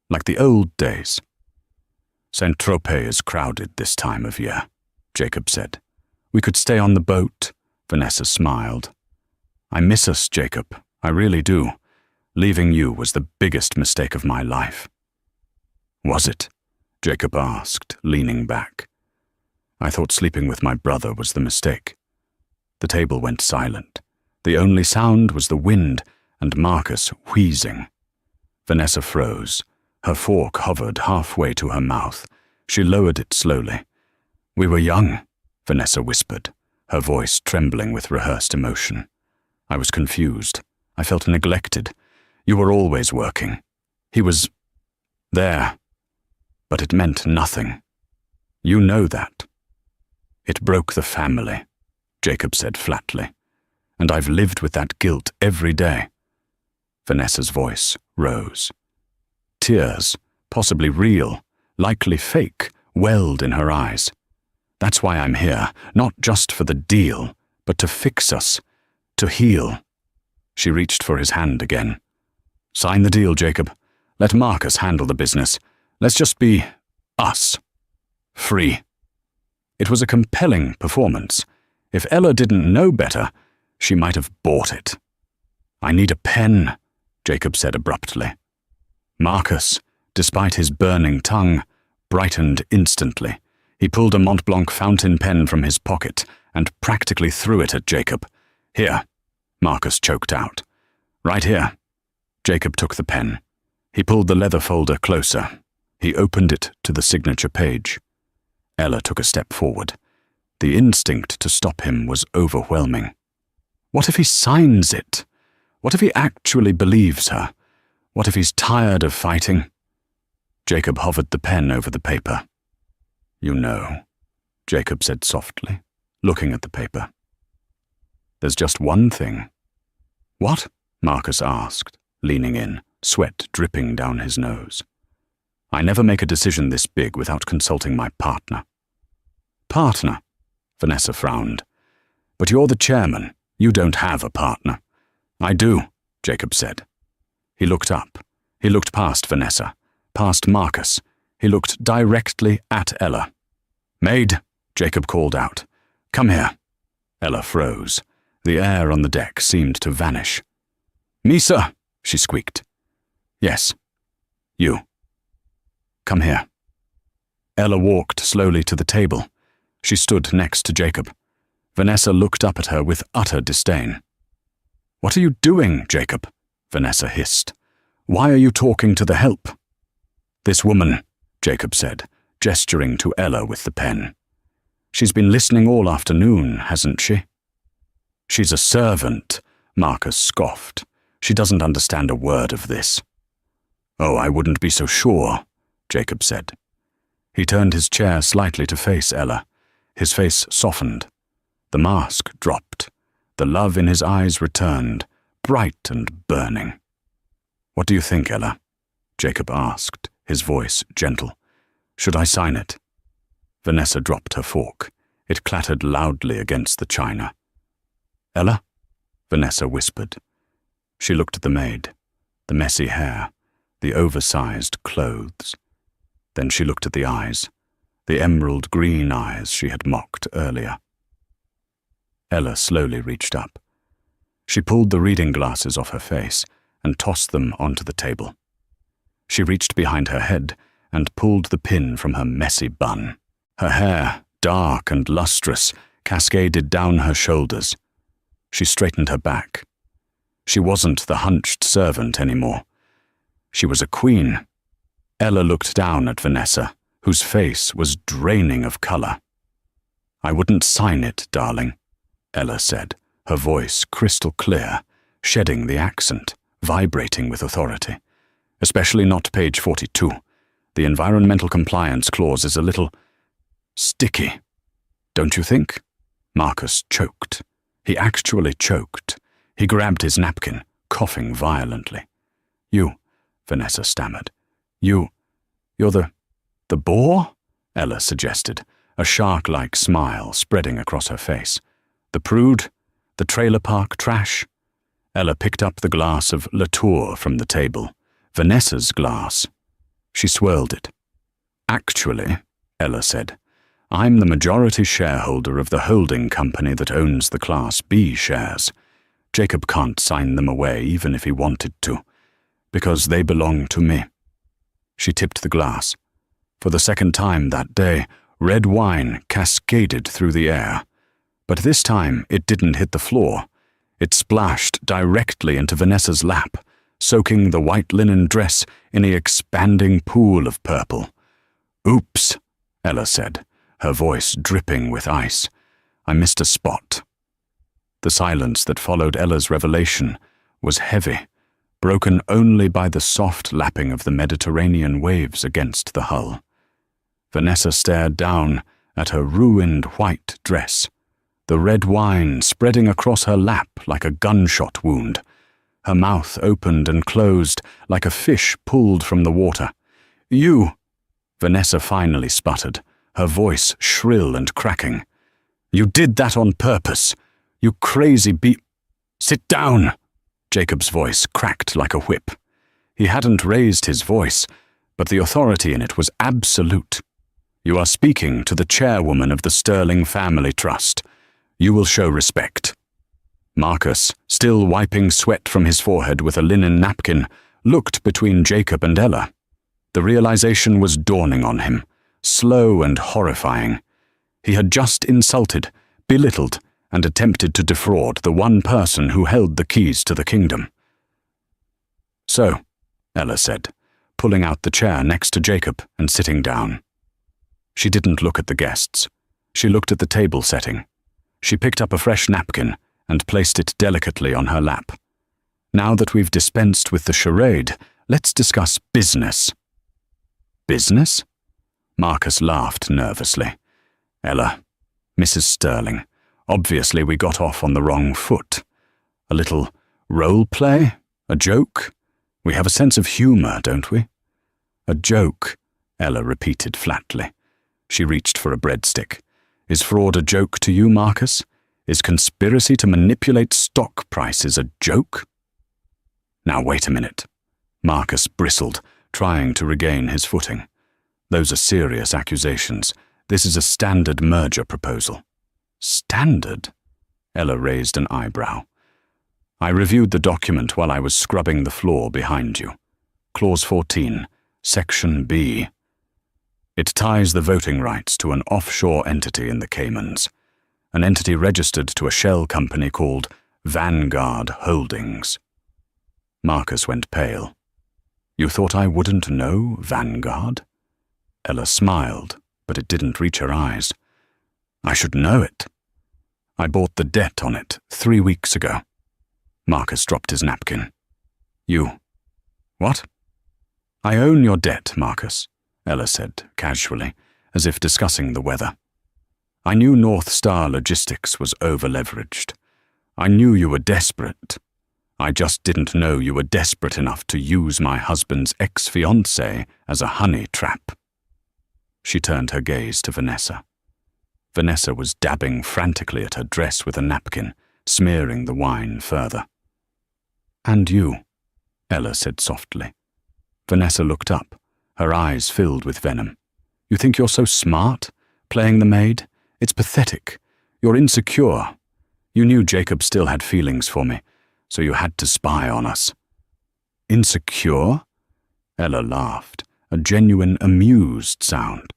Like the old days. Saint-Tropez is crowded this time of year, Jacob said. We could stay on the boat, Vanessa smiled. I miss us, Jacob, I really do. Leaving you was the biggest mistake of my life. Was it? Jacob asked, leaning back. I thought sleeping with my brother was the mistake. The table went silent. The only sound was the wind and Marcus wheezing. Vanessa froze. Her fork hovered halfway to her mouth. She lowered it slowly. We were young, Vanessa whispered, her voice trembling with rehearsed emotion. I was confused. I felt neglected. You were always working. He was there. But it meant nothing. You know that. It broke the family, Jacob said flatly, and I've lived with that guilt every day. Vanessa's voice rose. Tears, possibly real, likely fake, welled in her eyes. That's why I'm here, not just for the deal, but to fix us, to heal. She reached for his hand again. Sign the deal, Jacob. Let Marcus handle the business. Let's just be us. Free. It was a compelling performance. If Ella didn't know better, She might have bought it. "I need a pen," Jacob said abruptly. Marcus, despite his burning tongue, brightened instantly. He pulled a Mont Blanc fountain pen from his pocket and practically threw it at Jacob. "Here," Marcus choked out. "Right here." Jacob took the pen. He pulled the leather folder closer. He opened it to the signature page. Ella took a step forward. The instinct to stop him was overwhelming. What if he signs it? What if he actually believes her? What if he's tired of fighting? Jacob hovered the pen over the paper. "You know," Jacob said softly, looking at the paper. "There's just one thing." "What?" Marcus asked, leaning in, sweat dripping down his nose. "I never make a decision this big without consulting my partner." "Partner?" Vanessa frowned. "But you're the chairman. You don't have a partner." "I do," Jacob said. He looked up. He looked past Vanessa, past Marcus. He looked directly at Ella. "Maid," Jacob called out. "Come here." Ella froze. The air on the deck seemed to vanish. "Me, sir," she squeaked. "Yes. You. Come here." Ella walked slowly to the table. She stood next to Jacob. Vanessa looked up at her with utter disdain. "What are you doing, Jacob?" Vanessa hissed. "Why are you talking to the help?" "This woman," Jacob said, gesturing to Ella with the pen. "She's been listening all afternoon, hasn't she?" "She's a servant," Marcus scoffed. "She doesn't understand a word of this." "Oh, I wouldn't be so sure," Jacob said. He turned his chair slightly to face Ella. His face softened. The mask dropped. The love in his eyes returned, bright and burning. "What do you think, Ella?" Jacob asked, his voice gentle. "Should I sign it?" Vanessa dropped her fork. It clattered loudly against the china. "Ella?" Vanessa whispered. She looked at the maid, the messy hair, the oversized clothes. Then she looked at the eyes, the emerald green eyes she had mocked earlier. Ella slowly reached up. She pulled the reading glasses off her face and tossed them onto the table. She reached behind her head and pulled the pin from her messy bun. Her hair, dark and lustrous, cascaded down her shoulders. She straightened her back. She wasn't the hunched servant anymore. She was a queen. Ella looked down at Vanessa, whose face was draining of color. "I wouldn't sign it, darling," Ella said, her voice crystal clear, shedding the accent, vibrating with authority. "Especially not page 42. The environmental compliance clause is a little sticky. Don't you think?" Marcus choked. He actually choked. He grabbed his napkin, coughing violently. "You," Vanessa stammered. You're the boar?" Ella suggested, a shark-like smile spreading across her face. "The prude? The trailer park trash?" Ella picked up the glass of Latour from the table, Vanessa's glass. She swirled it. "Actually," Ella said, "I'm the majority shareholder of the holding company that owns the Class B shares. Jacob can't sign them away even if he wanted to, because they belong to me." She tipped the glass. For the second time that day, red wine cascaded through the air. But this time it didn't hit the floor. It splashed directly into Vanessa's lap, soaking the white linen dress in an expanding pool of purple. "Oops," Ella said, her voice dripping with ice. "I missed a spot." The silence that followed Ella's revelation was heavy, broken only by the soft lapping of the Mediterranean waves against the hull. Vanessa stared down at her ruined white dress, the red wine spreading across her lap like a gunshot wound. Her mouth opened and closed like a fish pulled from the water. "You," Vanessa finally sputtered, her voice shrill and cracking. "You did that on purpose. You crazy Sit down!" Jacob's voice cracked like a whip. He hadn't raised his voice, but the authority in it was absolute. "You are speaking to the chairwoman of the Sterling Family Trust. You will show respect." Marcus, still wiping sweat from his forehead with a linen napkin, looked between Jacob and Ella. The realization was dawning on him, slow and horrifying. He had just insulted, belittled, and attempted to defraud the one person who held the keys to the kingdom. "So," Ella said, pulling out the chair next to Jacob and sitting down. She didn't look at the guests. She looked at the table setting. She picked up a fresh napkin and placed it delicately on her lap. "Now that we've dispensed with the charade, let's discuss business." "Business?" Marcus laughed nervously. "Ella, Mrs. Sterling, obviously we got off on the wrong foot. A little role play? A joke? We have a sense of humor, don't we?" "A joke," Ella repeated flatly. She reached for a breadstick. "Is fraud a joke to you, Marcus? Is conspiracy to manipulate stock prices a joke?" "Now wait a minute." Marcus bristled, trying to regain his footing. "Those are serious accusations. This is a standard merger proposal." "Standard?" Ella raised an eyebrow. "I reviewed the document while I was scrubbing the floor behind you. Clause 14, Section B. It ties the voting rights to an offshore entity in the Caymans, an entity registered to a shell company called Vanguard Holdings." Marcus went pale. "You thought I wouldn't know Vanguard?" Ella smiled, but it didn't reach her eyes. "I should know it. I bought the debt on it 3 weeks ago." Marcus dropped his napkin. "You... what?" "I own your debt, Marcus," Ella said casually, as if discussing the weather. "I knew North Star Logistics was over-leveraged. I knew you were desperate. I just didn't know you were desperate enough to use my husband's ex-fiancée as a honey trap." She turned her gaze to Vanessa. Vanessa was dabbing frantically at her dress with a napkin, smearing the wine further. "And you," Ella said softly. Vanessa looked up, her eyes filled with venom. "You think you're so smart, playing the maid? It's pathetic. You're insecure. You knew Jacob still had feelings for me, so you had to spy on us." "Insecure?" Ella laughed, a genuine amused sound.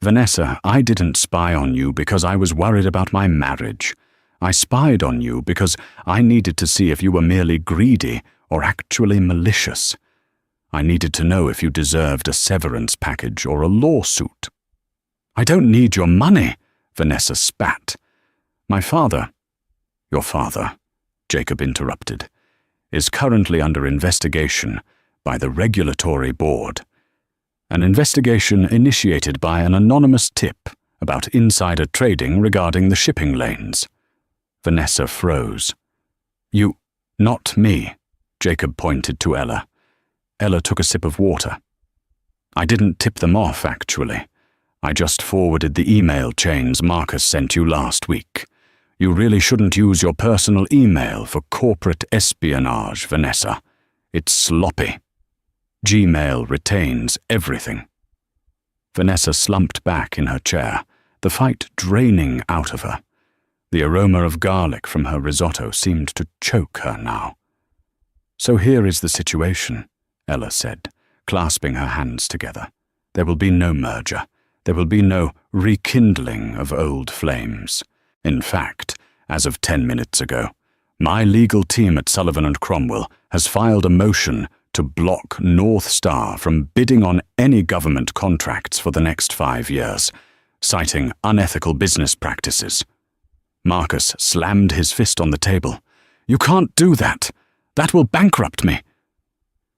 "Vanessa, I didn't spy on you because I was worried about my marriage. I spied on you because I needed to see if you were merely greedy or actually malicious. I needed to know if you deserved a severance package or a lawsuit." "I don't need your money," Vanessa spat. "My father—" "Your father," Jacob interrupted, "is currently under investigation by the Regulatory Board. An investigation initiated by an anonymous tip about insider trading regarding the shipping lanes." Vanessa froze. "You, not me," Jacob pointed to Ella. Ella took a sip of water. "I didn't tip them off, actually. I just forwarded the email chains Marcus sent you last week. You really shouldn't use your personal email for corporate espionage, Vanessa. It's sloppy. Gmail retains everything." Vanessa slumped back in her chair, the fight draining out of her. The aroma of garlic from her risotto seemed to choke her now. "So here is the situation," Ella said, clasping her hands together. "There will be no merger. There will be no rekindling of old flames. In fact, as of 10 minutes ago, my legal team at Sullivan & Cromwell has filed a motion to block North Star from bidding on any government contracts for the next 5 years, citing unethical business practices." Marcus slammed his fist on the table. "You can't do that. That will bankrupt me."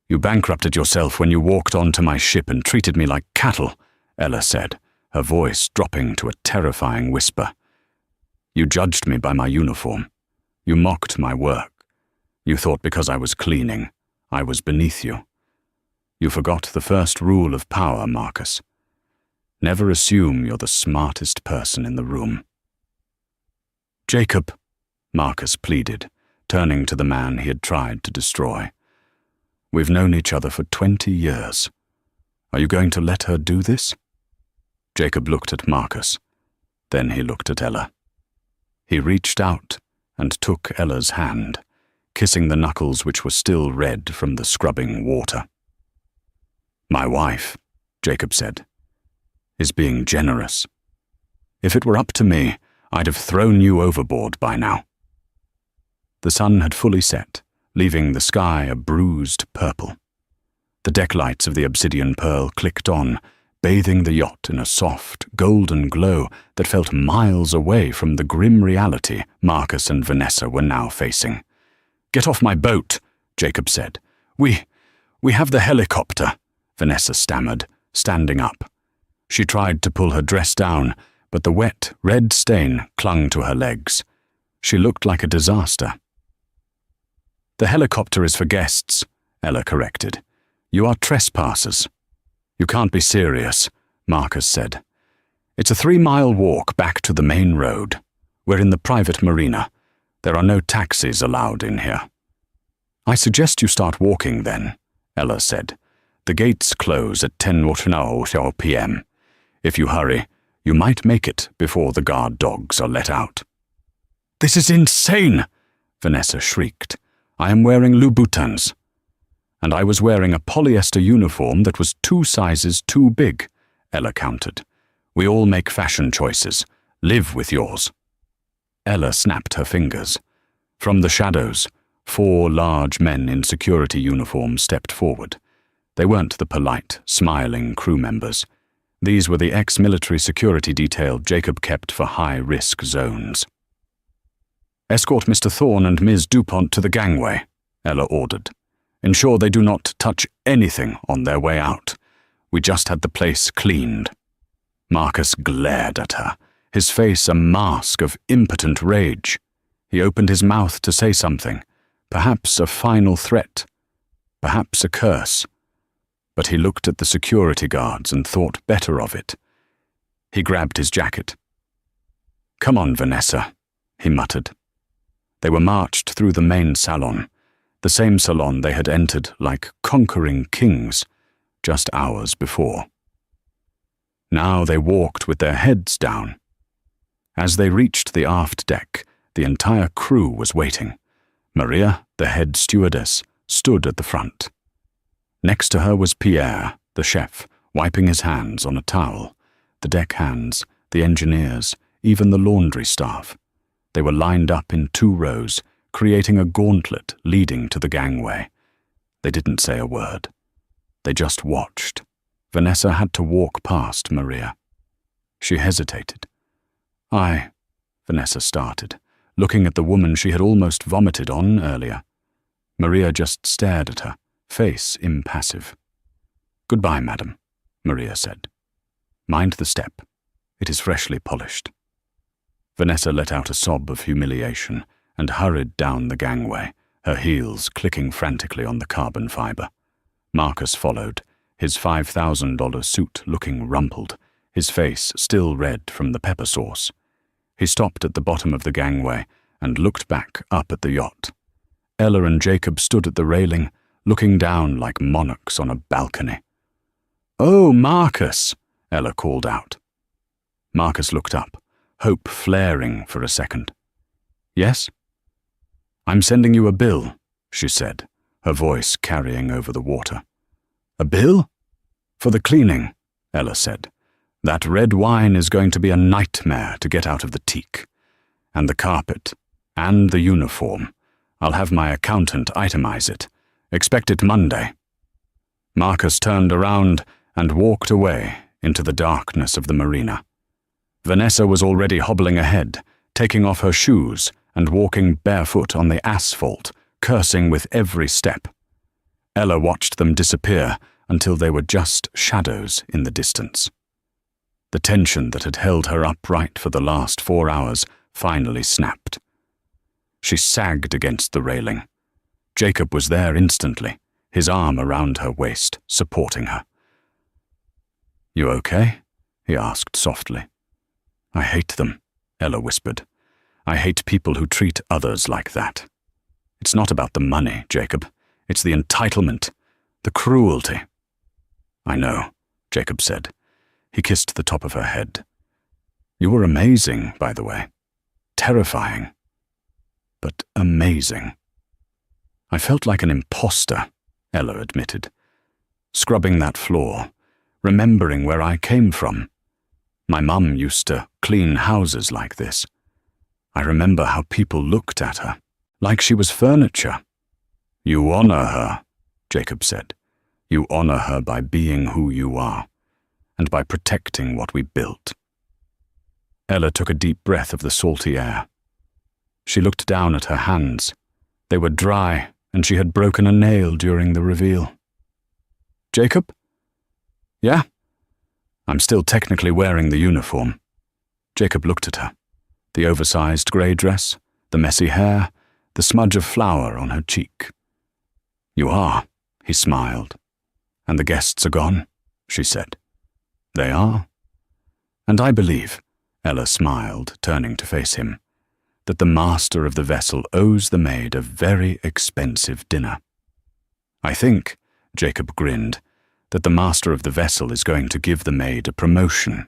"You bankrupted yourself when you walked onto my ship and treated me like cattle," Ella said, her voice dropping to a terrifying whisper. "You judged me by my uniform. You mocked my work. You thought because I was cleaning, I was beneath you. You forgot the first rule of power, Marcus. Never assume you're the smartest person in the room." "Jacob," Marcus pleaded, turning to the man he had tried to destroy. "We've known each other for 20 years. Are you going to let her do this?" Jacob looked at Marcus. Then he looked at Ella. He reached out and took Ella's hand, kissing the knuckles which were still red from the scrubbing water. "My wife," Jacob said, "is being generous. If it were up to me, I'd have thrown you overboard by now." The sun had fully set, leaving the sky a bruised purple. The deck lights of the Obsidian Pearl clicked on, bathing the yacht in a soft, golden glow that felt miles away from the grim reality Marcus and Vanessa were now facing. "Get off my boat," Jacob said. We have the helicopter," Vanessa stammered, standing up. She tried to pull her dress down, but the wet, red stain clung to her legs. She looked like a disaster. "The helicopter is for guests," Ella corrected. "You are trespassers." "You can't be serious," Marcus said. "It's a 3-mile walk back to the main road. We're in the private marina. There are no taxis allowed in here." "I suggest you start walking then," Ella said. "The gates close at 10:00 p.m. If you hurry, you might make it before the guard dogs are let out." "This is insane!" Vanessa shrieked. "I am wearing Louboutins." "And I was wearing a polyester uniform that was 2 sizes too big," Ella countered. "We all make fashion choices. Live with yours." Ella snapped her fingers. From the shadows, 4 large men in security uniforms stepped forward. They weren't the polite, smiling crew members. These were the ex-military security detail Jacob kept for high-risk zones. "Escort Mr. Thorne and Ms. DuPont to the gangway," Ella ordered. "Ensure they do not touch anything on their way out. We just had the place cleaned." Marcus glared at her, his face a mask of impotent rage. He opened his mouth to say something, perhaps a final threat, perhaps a curse. But he looked at the security guards and thought better of it. He grabbed his jacket. "Come on, Vanessa," he muttered. They were marched through the main salon, the same salon they had entered like conquering kings just hours before. Now they walked with their heads down. As they reached the aft deck, the entire crew was waiting. Maria, the head stewardess, stood at the front. Next to her was Pierre, the chef, wiping his hands on a towel. The deck hands, the engineers, even the laundry staff. They were lined up in 2 rows, creating a gauntlet leading to the gangway. They didn't say a word. They just watched. Vanessa had to walk past Maria. She hesitated. Vanessa started, looking at the woman she had almost vomited on earlier. Maria just stared at her, face impassive. "Goodbye, madam," Maria said. "Mind the step. It is freshly polished." Vanessa let out a sob of humiliation and hurried down the gangway, her heels clicking frantically on the carbon fiber. Marcus followed, his $5,000 suit looking rumpled, his face still red from the pepper sauce. He stopped at the bottom of the gangway and looked back up at the yacht. Ella and Jacob stood at the railing, looking down like monarchs on a balcony. "Oh, Marcus!" Ella called out. Marcus looked up, hope flaring for a second. "Yes?" "I'm sending you a bill," she said, her voice carrying over the water. "A bill?" "For the cleaning," Ella said. "That red wine is going to be a nightmare to get out of the teak. And the carpet, and the uniform. I'll have my accountant itemize it. Expect it Monday." Marcus turned around and walked away into the darkness of the marina. Vanessa was already hobbling ahead, taking off her shoes and walking barefoot on the asphalt, cursing with every step. Ella watched them disappear until they were just shadows in the distance. The tension that had held her upright for the last 4 hours finally snapped. She sagged against the railing. Jacob was there instantly, his arm around her waist, supporting her. "You okay?" he asked softly. "I hate them," Ella whispered. "I hate people who treat others like that. It's not about the money, Jacob. It's the entitlement, the cruelty." "I know," Jacob said. He kissed the top of her head. "You were amazing, by the way. Terrifying." but amazing. I felt like an imposter, Ella admitted. Scrubbing that floor, remembering where I came from. My mum used to clean houses like this. I remember how people looked at her, like she was furniture. You honor her, Jacob said. You honor her by being who you are, and by protecting what we built. Ella took a deep breath of the salty air. She looked down at her hands. They were dry, and she had broken a nail during the reveal. Jacob? Yeah? I'm still technically wearing the uniform. Jacob looked at her. The oversized grey dress, the messy hair, the smudge of flour on her cheek. You are, he smiled. And the guests are gone, she said. They are. And I believe, Ella smiled, turning to face him, that the master of the vessel owes the maid a very expensive dinner. I think, Jacob grinned, that the master of the vessel is going to give the maid a promotion.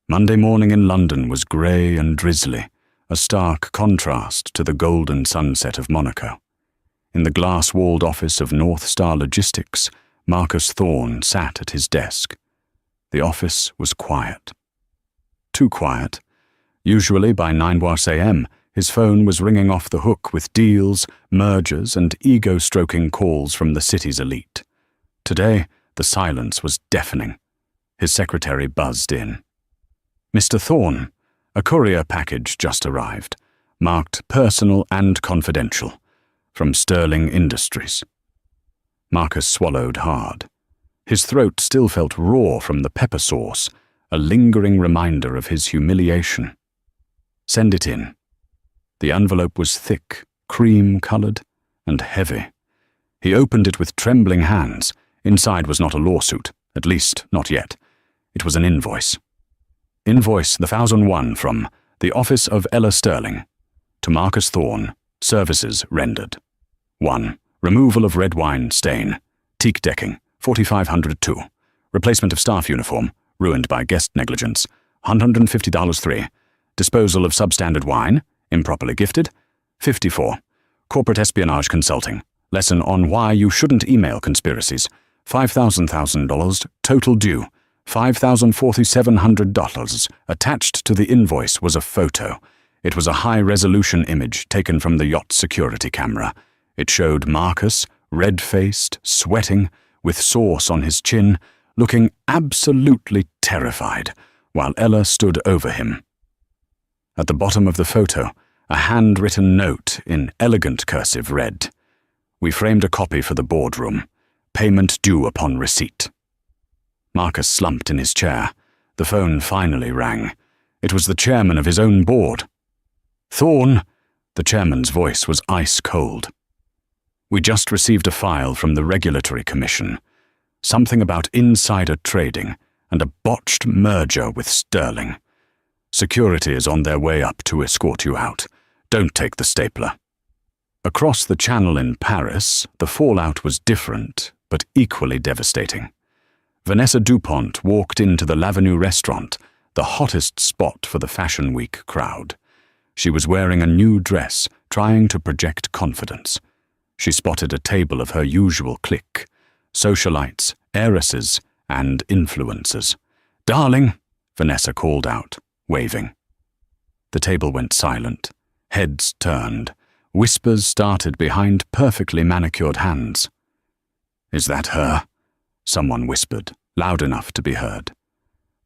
Monday morning in London was grey and drizzly, a stark contrast to the golden sunset of Monaco. In the glass-walled office of North Star Logistics, Marcus Thorne sat at his desk. The office was quiet. Too quiet. Usually by 9 a.m., his phone was ringing off the hook with deals, mergers, and ego-stroking calls from the city's elite. Today, the silence was deafening. His secretary buzzed in. Mr. Thorne, a courier package just arrived, marked personal and confidential, from Sterling Industries. Marcus swallowed hard. His throat still felt raw from the pepper sauce, a lingering reminder of his humiliation. Send it in. The envelope was thick, cream-colored, and heavy. He opened it with trembling hands. Inside was not a lawsuit, at least not yet. It was an invoice. Invoice 1001 from the Office of Ella Sterling. To Marcus Thorne, services rendered. 1. Removal of red wine stain. Teak decking, 4502. Replacement of staff uniform, ruined by guest negligence, $150 3. Disposal of substandard wine, improperly gifted, 54. Corporate espionage consulting. Lesson on why you shouldn't email conspiracies. $5,000 total due. $5,4700. Attached to the invoice was a photo. It was a high-resolution image taken from the yacht security camera. It showed Marcus, red-faced, sweating, with sauce on his chin, looking absolutely terrified, while Ella stood over him. At the bottom of the photo, a handwritten note in elegant cursive read, "We framed a copy for the boardroom. Payment due upon receipt." Marcus slumped in his chair. The phone finally rang. It was the chairman of his own board. "Thorne," the chairman's voice was ice cold. "We just received a file from the Regulatory Commission. Something about insider trading and a botched merger with Sterling. Security is on their way up to escort you out. Don't take the stapler." Across the channel in Paris, the fallout was different, but equally devastating. Vanessa DuPont walked into the L'Avenue restaurant, the hottest spot for the Fashion Week crowd. She was wearing a new dress, trying to project confidence. She spotted a table of her usual clique, socialites, heiresses, and influencers. "Darling," Vanessa called out, waving. The table went silent. Heads turned. Whispers started behind perfectly manicured hands. "Is that her?" Someone whispered, loud enough to be heard.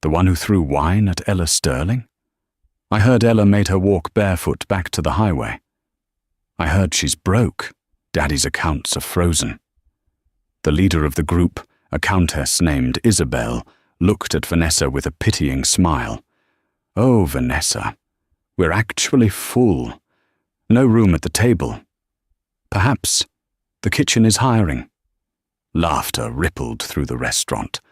"The one who threw wine at Ella Sterling? I heard Ella made her walk barefoot back to the highway. I heard she's broke. Daddy's accounts are frozen." The leader of the group, a countess named Isabel, looked at Vanessa with a pitying smile. "Oh, Vanessa, we're actually full. No room at the table. Perhaps the kitchen is hiring." Laughter rippled through the restaurant.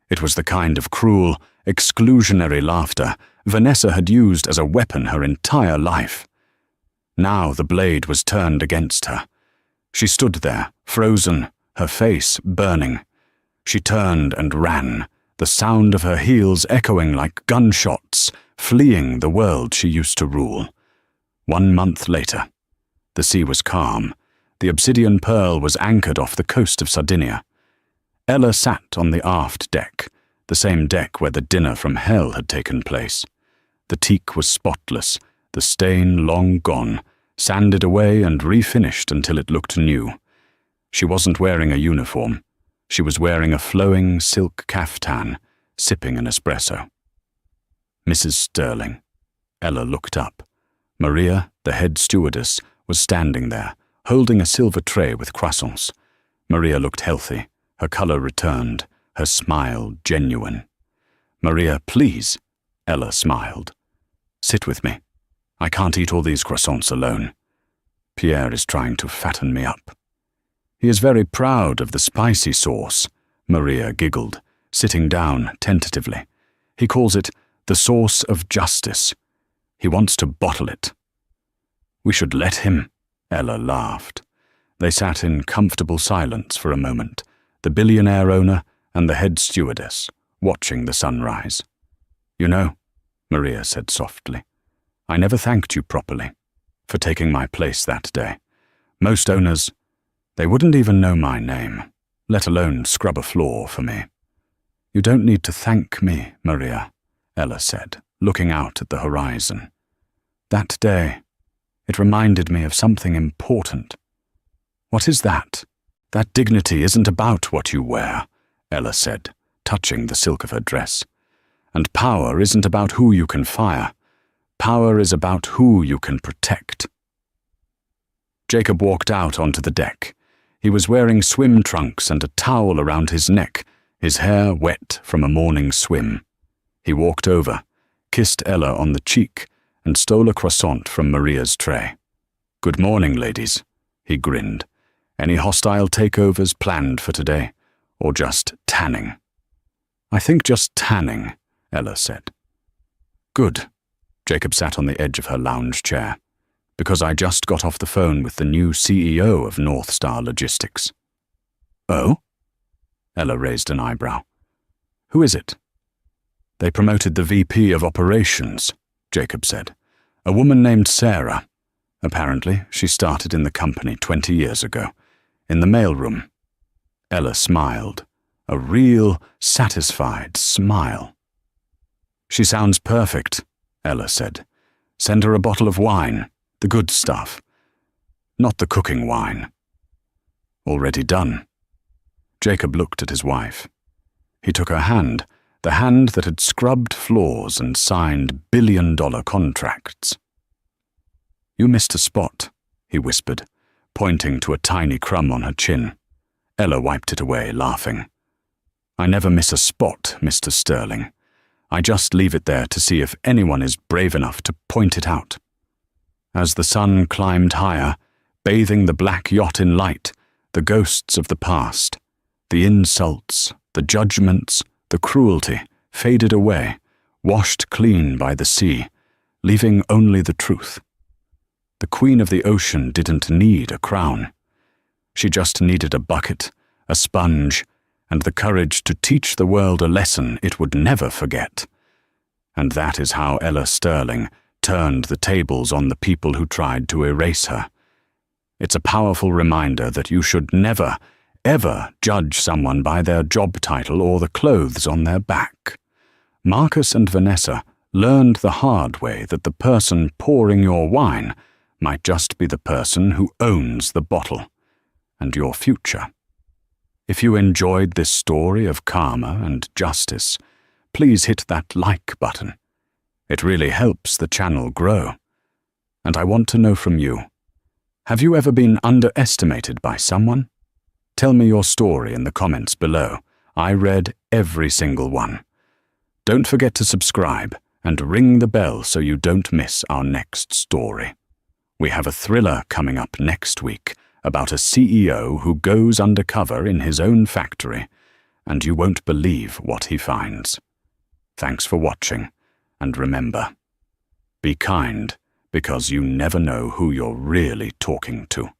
It was the kind of cruel, exclusionary laughter Vanessa had used as a weapon her entire life. Now the blade was turned against her. She stood there, frozen, her face burning. She turned and ran, the sound of her heels echoing like gunshots, fleeing the world she used to rule. 1 month later. The sea was calm. The Obsidian Pearl was anchored off the coast of Sardinia. Ella sat on the aft deck, the same deck where the dinner from hell had taken place. The teak was spotless, the stain long gone, sanded away and refinished until it looked new. She wasn't wearing a uniform. She was wearing a flowing silk caftan, sipping an espresso. Mrs. Sterling. Ella looked up. Maria, the head stewardess, was standing there, holding a silver tray with croissants. Maria looked healthy. Her color returned, her smile genuine. "Maria, please." Ella smiled. "Sit with me. I can't eat all these croissants alone. Pierre is trying to fatten me up." "He is very proud of the spicy sauce," Maria giggled, sitting down tentatively. "He calls it the sauce of justice. He wants to bottle it." "We should let him," Ella laughed. They sat in comfortable silence for a moment, the billionaire owner and the head stewardess, watching the sunrise. "You know," Maria said softly, "I never thanked you properly for taking my place that day. Most owners, they wouldn't even know my name, let alone scrub a floor for me." "You don't need to thank me, Maria," Ella said, looking out at the horizon. "That day, it reminded me of something important." "What is that?" "That dignity isn't about what you wear," Ella said, touching the silk of her dress. "And power isn't about who you can fire. Power is about who you can protect." Jacob walked out onto the deck. He was wearing swim trunks and a towel around his neck, his hair wet from a morning swim. He walked over, kissed Ella on the cheek, and stole a croissant from Maria's tray. "Good morning, ladies," he grinned. "Any hostile takeovers planned for today, or just tanning?" "I think just tanning," Ella said. "Good." Jacob sat on the edge of her lounge chair. "Because I just got off the phone with the new CEO of North Star Logistics." "Oh?" Ella raised an eyebrow. "Who is it?" "They promoted the VP of Operations," Jacob said. "A woman named Sarah. Apparently, she started in the company 20 years ago, in the mailroom." Ella smiled, a real, satisfied smile. "She sounds perfect," Ella said. "Send her a bottle of wine, the good stuff. Not the cooking wine." "Already done." Jacob looked at his wife. He took her hand, the hand that had scrubbed floors and signed billion-dollar contracts. "You missed a spot," he whispered, pointing to a tiny crumb on her chin. Ella wiped it away, laughing. "I never miss a spot, Mr. Sterling. I just leave it there to see if anyone is brave enough to point it out." As the sun climbed higher, bathing the black yacht in light, the ghosts of the past, the insults, the judgments, the cruelty faded away, washed clean by the sea, leaving only the truth. The Queen of the Ocean didn't need a crown. She just needed a bucket, a sponge, and the courage to teach the world a lesson it would never forget. And that is how Ella Sterling turned the tables on the people who tried to erase her. It's a powerful reminder that you should never, ever judge someone by their job title or the clothes on their back. Marcus and Vanessa learned the hard way that the person pouring your wine might just be the person who owns the bottle and your future. If you enjoyed this story of karma and justice, please hit that like button. It really helps the channel grow. And I want to know from you, have you ever been underestimated by someone? Tell me your story in the comments below. I read every single one. Don't forget to subscribe and ring the bell so you don't miss our next story. We have a thriller coming up next week about a CEO who goes undercover in his own factory, and you won't believe what he finds. Thanks for watching, and remember, be kind, because you never know who you're really talking to.